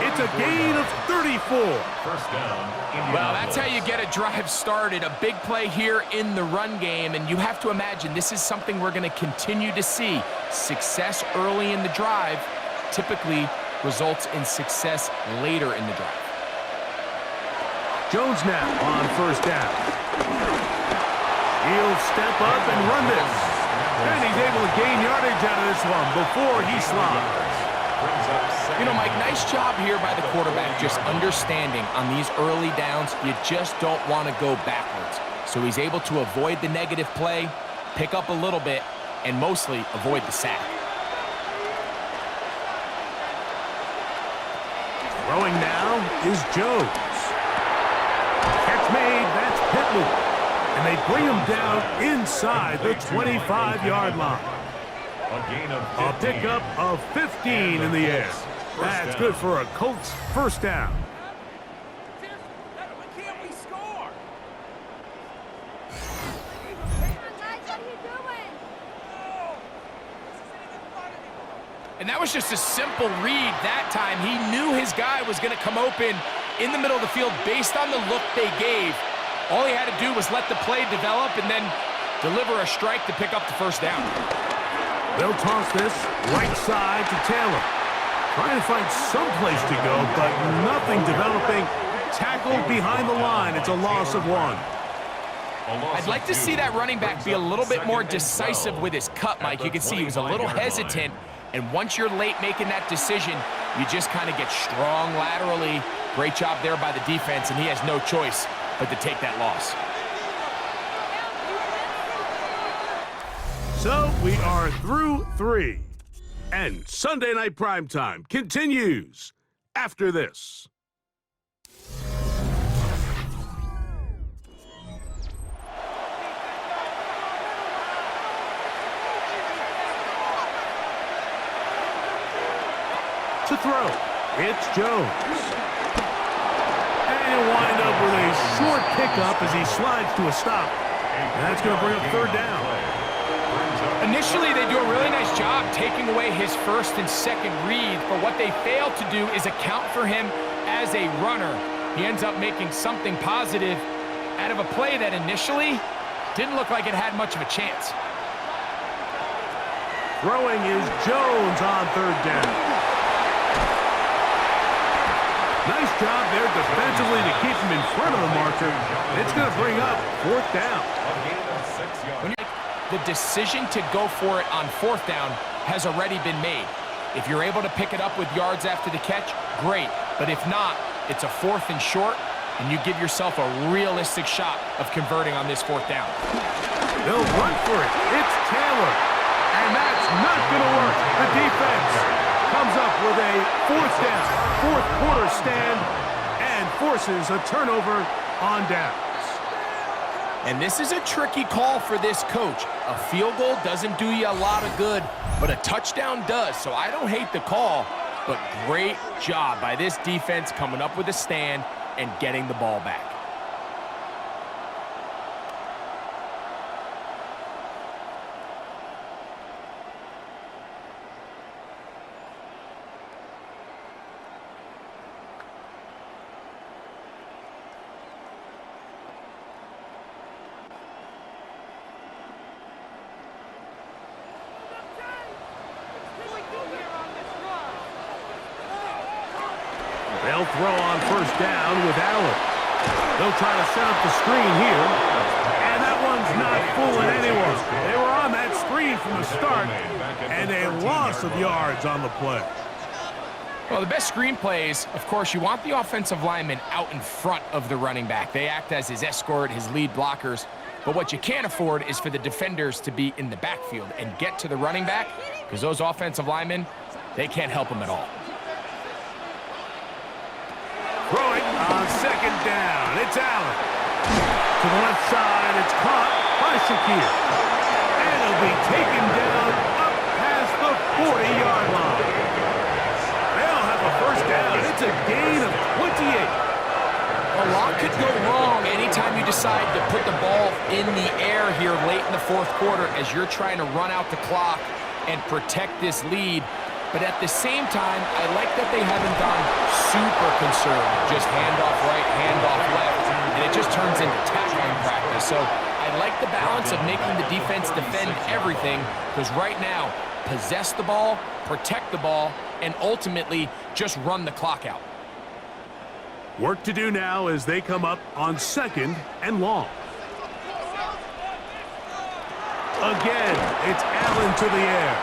It's a gain of 34. First down. Well, that's how you get a drive started. A big play here in the run game, and you have to imagine this is something we're going to continue to see. Success early in the drive typically results in success later in the drive. Jones now on first down. He'll step up and run this. And he's able to gain yardage out of this one before he slides. You know, Mike, nice job here by the quarterback just understanding on these early downs, you just don't want to go backwards. So he's able to avoid the negative play, pick up a little bit, and mostly avoid the sack. Throwing now is Jones. Catch made, that's Pittman. And they bring him down inside the 25-yard line. A pickup of 15 in the air. That's good for a Colts first down. And that was just a simple read that time. He knew his guy was going to come open in the middle of the field based on the look they gave. All he had to do was let the play develop and then deliver a strike to pick up the first down. They'll toss this right side to Taylor. Trying to find some place to go, but nothing developing. Tackled behind the line. It's a loss of 1. I'd like to see that running back be a little bit more decisive with his cut, Mike. You can see he was a little hesitant, and once you're late making that decision, you just kind of get strong laterally. Great job there by the defense, and he has no choice but to take that loss. So we are through 3. And Sunday Night Primetime continues after this. To throw, it's Jones. And he'll wind up with a short pickup as he slides to a stop. And that's going to bring up third down. Initially, they do a really nice job taking away his first and second read, but what they fail to do is account for him as a runner. He ends up making something positive out of a play that initially didn't look like it had much of a chance. Throwing is Jones on third down. Nice job there defensively to keep him in front of the marker. It's going to bring up fourth down. The decision to go for it on fourth down has already been made. If you're able to pick it up with yards after the catch, great. But if not, it's a fourth and short, and you give yourself a realistic shot of converting on this fourth down. They'll run for it. It's Taylor. And that's not going to work. The defense comes up with a fourth down, fourth quarter stand, and forces a turnover on downs. And this is a tricky call for this coach. A field goal doesn't do you a lot of good, but a touchdown does. So I don't hate the call, but great job by this defense coming up with a stand and getting the ball back. They'll throw on first down with Allen. They'll try to set up the screen here. And that one's not fooling anyone. They were on that screen from the start, and a loss of yards on the play. Well, the best screen plays, of course, you want the offensive lineman out in front of the running back. They act as his escort, his lead blockers. But what you can't afford is for the defenders to be in the backfield and get to the running back, because those offensive linemen, they can't help him at all. Throwing on second down. It's Allen. To the left side, it's caught by Shakir. And it'll be taken down up past the 40-yard line. a gain of 28. A lot could go wrong anytime you decide to put the ball in the air here late in the fourth quarter as you're trying to run out the clock and protect this lead. But at the same time, I like that they haven't gone super conservative. Just handoff right, handoff left, and it just turns into tackling practice. So I like the balance of making the defense defend everything, because right now, possess the ball, protect the ball, and ultimately just run the clock out. Work to do now as they come up on 2nd and long. Again, it's Allen to the air.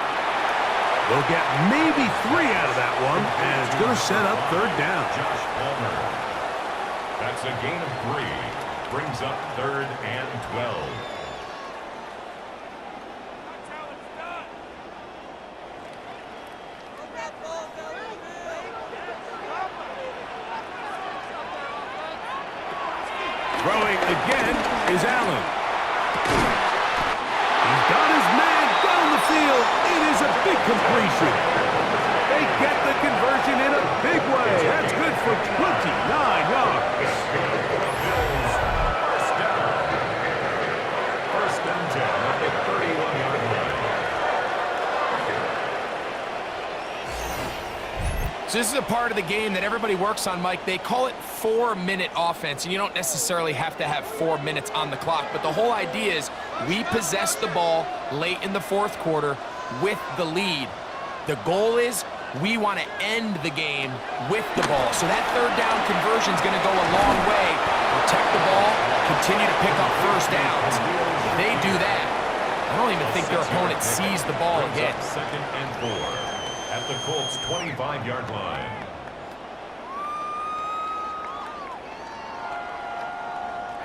They'll get maybe 3 out of that one, and it's going to set up 3rd down. Josh Palmer. That's a gain of 3. Brings up 3rd and 12. Throwing again is Allen. He's got his man down the field. It is a big completion. They get the conversion in a big way. That's good for 29 yards. First down. 1st and 10 at the 31-yard line. So this is a part of the game that everybody works on, Mike. They call it 4-minute offense, and you don't necessarily have to have 4 minutes on the clock, but the whole idea is we possess the ball late in the fourth quarter with the lead. The goal is we want to end the game with the ball. So that 3rd down conversion is going to go a long way. Protect the ball, continue to pick up 1st downs. If they do that, I don't even think their opponent sees the ball again. 2nd and 4. At the Colts' 25-yard line.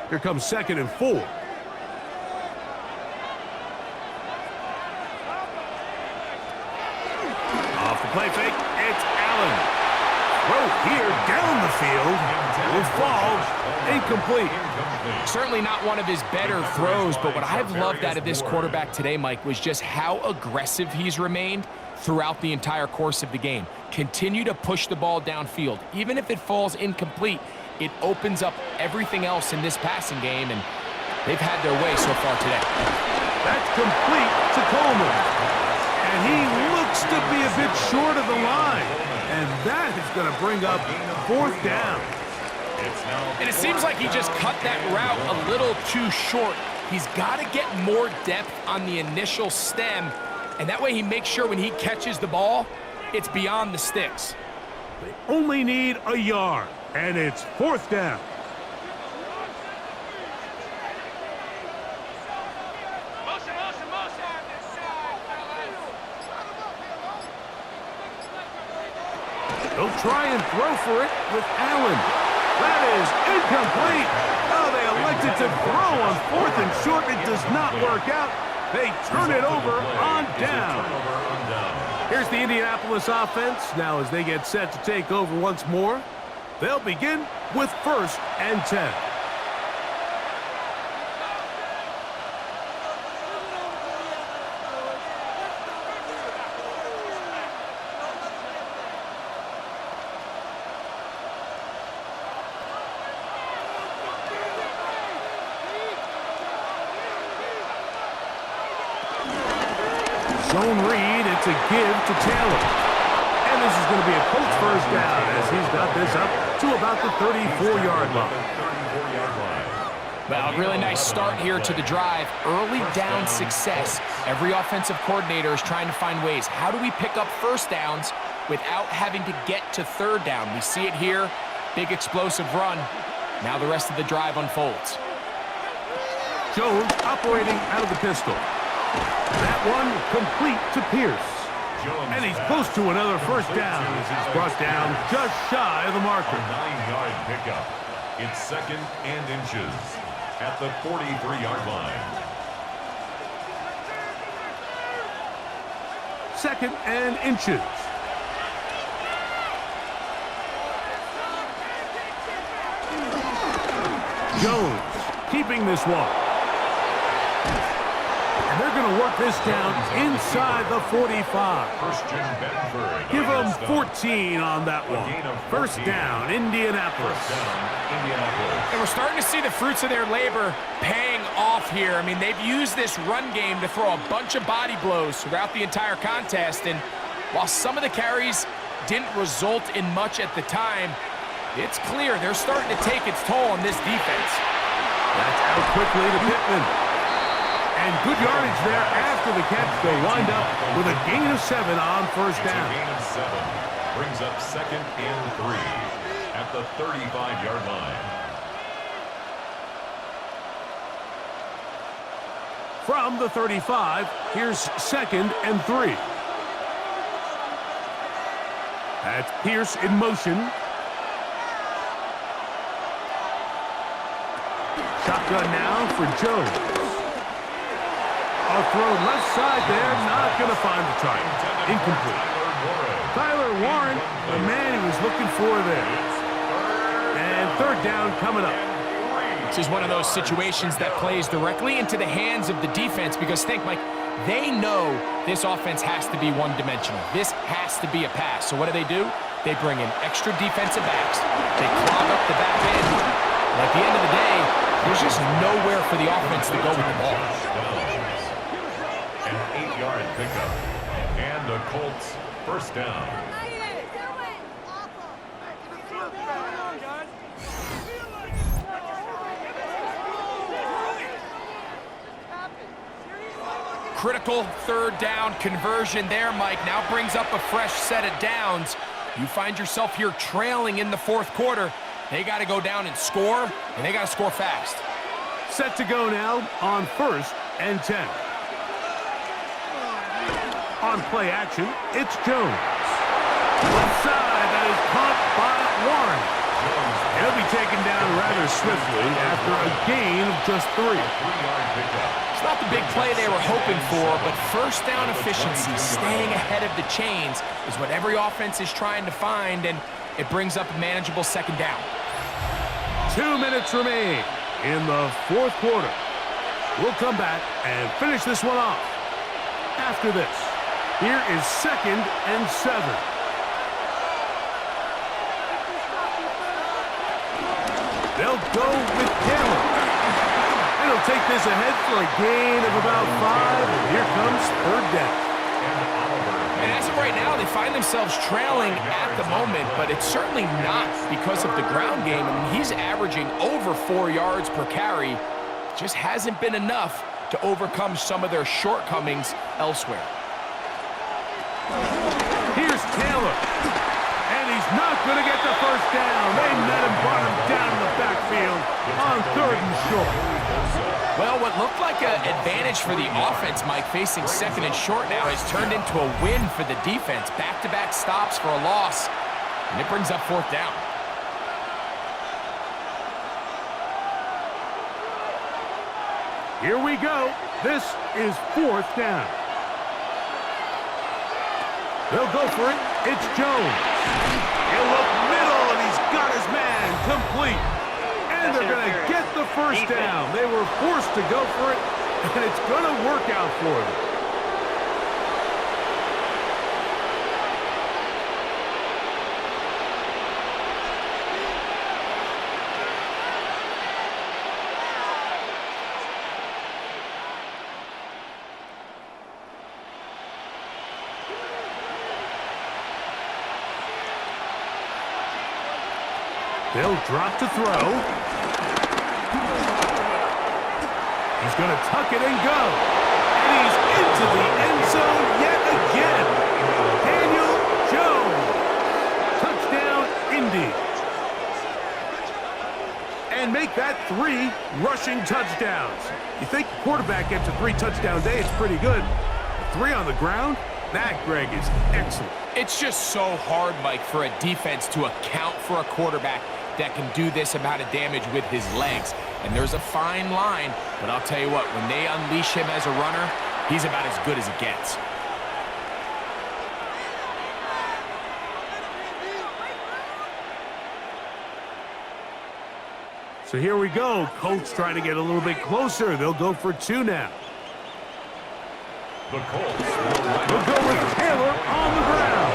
Here comes 2nd and 4. Off the play fake, it's Allen. Throw here down the field. Will fall. Incomplete. Certainly not one of his better throws, but what I've loved out of this quarterback today, Mike, was just how aggressive he's remained throughout the entire course of the game. Continue to push the ball downfield. Even if it falls incomplete, it opens up everything else in this passing game, and they've had their way so far today. That's complete to Coleman. And he looks to be a bit short of the line. And that is going to bring up 4th down. And it seems like he just cut that route a little too short. He's got to get more depth on the initial stem, and that way he makes sure when he catches the ball, it's beyond the sticks. They only need a yard, and it's 4th down. They'll try and throw for it with Allen. That is incomplete. Oh, they elected to throw on 4th and short. It does not work out. They turn it over on down. Here's the Indianapolis offense. Now as they get set to take over once more, they'll begin with 1st and 10. Zone read, it's a give to Taylor. And this is going to be a Colts 1st down as he's got this up to about the 34-yard line. Well, a really nice start here to the drive. Early down success. Every offensive coordinator is trying to find ways. How do we pick up 1st downs without having to get to 3rd down? We see it here. Big explosive run. Now the rest of the drive unfolds. Jones operating out of the pistol. That one complete to Pierce. And he's close to another 1st down as he's brought down just shy of the marker. 9-yard pickup. It's 2nd and inches at the 43-yard line. 2nd and inches. Jones keeping this one. And They're going to work this down inside the 45. Christian Benford. Give them 14 on that one. First down, Indianapolis. And we're starting to see the fruits of their labor paying off here. I mean, they've used this run game to throw a bunch of body blows throughout the entire contest. And while some of the carries didn't result in much at the time, it's clear they're starting to take its toll on this defense. That's out quickly to Pittman. And good yardage there after the catch. They'll wind up with a gain of 7 on first down. A gain of 7 brings up 2nd and 3 at the 35-yard line. From the 35, here's 2nd and 3. That's Pierce in motion. Shotgun now for Jones. A throw left side there, not going to find the target. Incomplete. Tyler Warren, the man he was looking for there. And third down coming up. This is one of those situations that plays directly into the hands of the defense because think, Mike, they know this offense has to be one-dimensional. This has to be a pass. So what do? They bring in extra defensive backs. They clog up the back end. And at the end of the day, there's just nowhere for the offense to go with the ball. An 8-yard pickup. And the Colts first down. Critical third down conversion there, Mike. Now brings up a fresh set of downs. You find yourself here trailing in the fourth quarter. They got to go down and score, and they got to score fast. Set to go now on 1st and 10. On play action, it's Jones. Left side, that is caught by Warren. He'll be taken down rather swiftly after a gain of just 3. It's not the big play they were hoping for, but first down efficiency, staying ahead of the chains, is what every offense is trying to find, and it brings up a manageable second down. 2 minutes remain in the fourth quarter. We'll come back and finish this one off. After this, here is 2nd and 7. They'll go with Taylor. They'll take this ahead for a gain of about 5. And here comes third down. And as of right now, they find themselves trailing at the moment, but it's certainly not because of the ground game. I mean, he's averaging over 4 yards per carry. Just hasn't been enough to overcome some of their shortcomings elsewhere. Here's Taylor. And he's not going to get the first down. They met him, brought him down in the backfield on 3rd and short. Well, what looked like an advantage for the offense, Mike, facing 2nd and short now, has turned into a win for the defense. Back-to-back stops for a loss, and it brings up 4th down. Here we go. This is 4th down. They'll go for it. It's Jones. He'll look middle, and he's got his man complete. And they're going to get the first down. They were forced to go for it, and it's going to work out for them. They'll drop to throw. He's going to tuck it and go. And he's into the end zone yet again. Daniel Jones. Touchdown, Indy. And make that 3 rushing touchdowns. You think the quarterback gets a 3-touchdown day, it's pretty good. 3 on the ground? That, Greg, is excellent. It's just so hard, Mike, for a defense to account for a quarterback that can do this amount of damage with his legs. And there's a fine line, but I'll tell you what, when they unleash him as a runner, he's about as good as it gets. So here we go. Colts trying to get a little bit closer. They'll go for 2 now. The Colts We'll go with Taylor on the ground.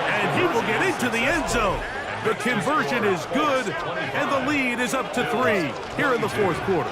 And he will get into the end zone. The conversion is good, and the lead is up to 3 here in the fourth quarter.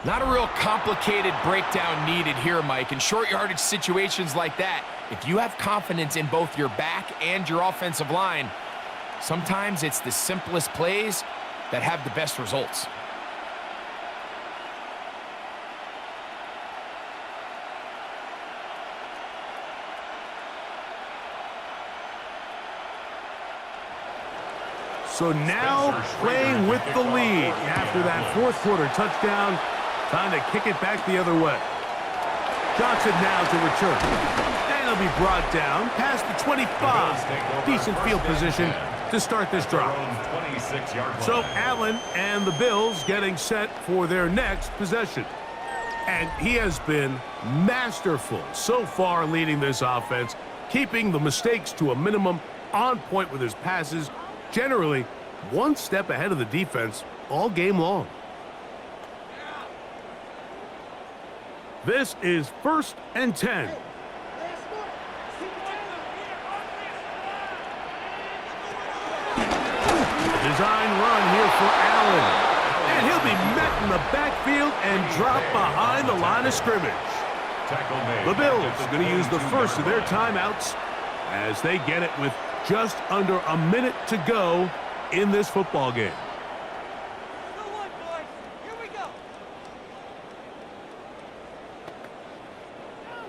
Not a real complicated breakdown needed here, Mike. In short yardage situations like that, if you have confidence in both your back and your offensive line, sometimes it's the simplest plays that have the best results. So now playing with the lead after that fourth quarter touchdown. Time to kick it back the other way. Johnson now to return. And he'll be brought down past the 25. Decent field position to start this drive. So Allen and the Bills getting set for their next possession. And he has been masterful so far leading this offense, keeping the mistakes to a minimum, on point with his passes, generally one step ahead of the defense all game long. This is 1st and 10. Design run here for Allen. And he'll be met in the backfield and dropped behind the line of scrimmage. The Bills are going to use the first of their timeouts as they get it with just under a minute to go in this football game.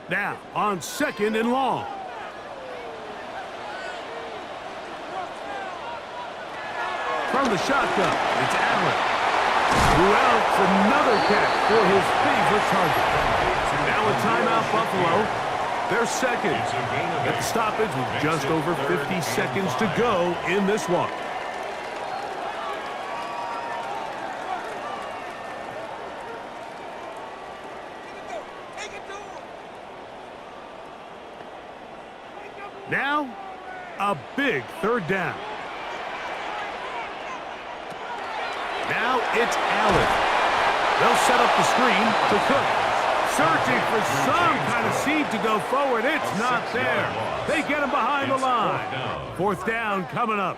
Now, on 2nd and long. From the shotgun, it's Allen. Who else? Another catch for his favorite target. Now a timeout, Buffalo. Their second. At the stoppage with just over 50 seconds to go in this one. Now, a big 3rd down. Now it's Allen. They'll set up the screen to Cook. Searching for some kind of seed to go forward. It's not there. They get him behind the line. 4th down coming up.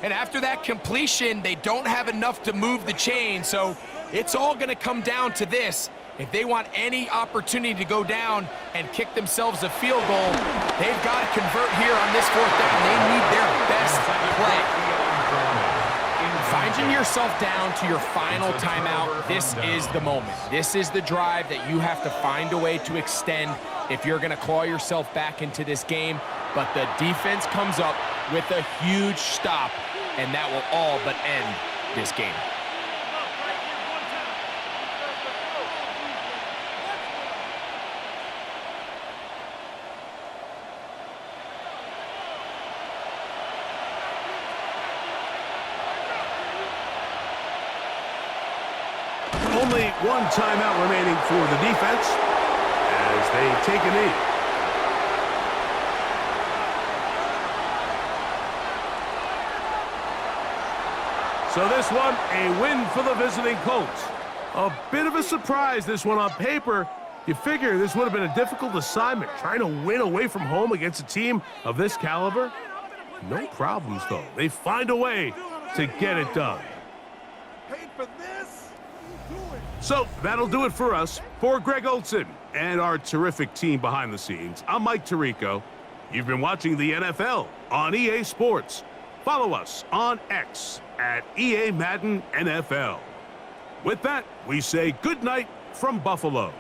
And after that completion, they don't have enough to move the chain, so it's all going to come down to this. If they want any opportunity to go down and kick themselves a field goal, they've got to convert here on this 4th down. They need their best play. Finding yourself down to your final timeout, this is the moment. This is the drive that you have to find a way to extend if you're going to claw yourself back into this game. But the defense comes up with a huge stop, and that will all but end this game. Only one timeout remaining for the defense as they take a knee. So this one, a win for the visiting Colts. A bit of a surprise, this one on paper. You figure this would have been a difficult assignment, trying to win away from home against a team of this caliber. No problems, though. They find a way to get it done. So that'll do it for us. For Greg Olson and our terrific team behind the scenes, I'm Mike Tirico. You've been watching the NFL on EA Sports. Follow us on X at EA Madden NFL. With that, we say good night from Buffalo.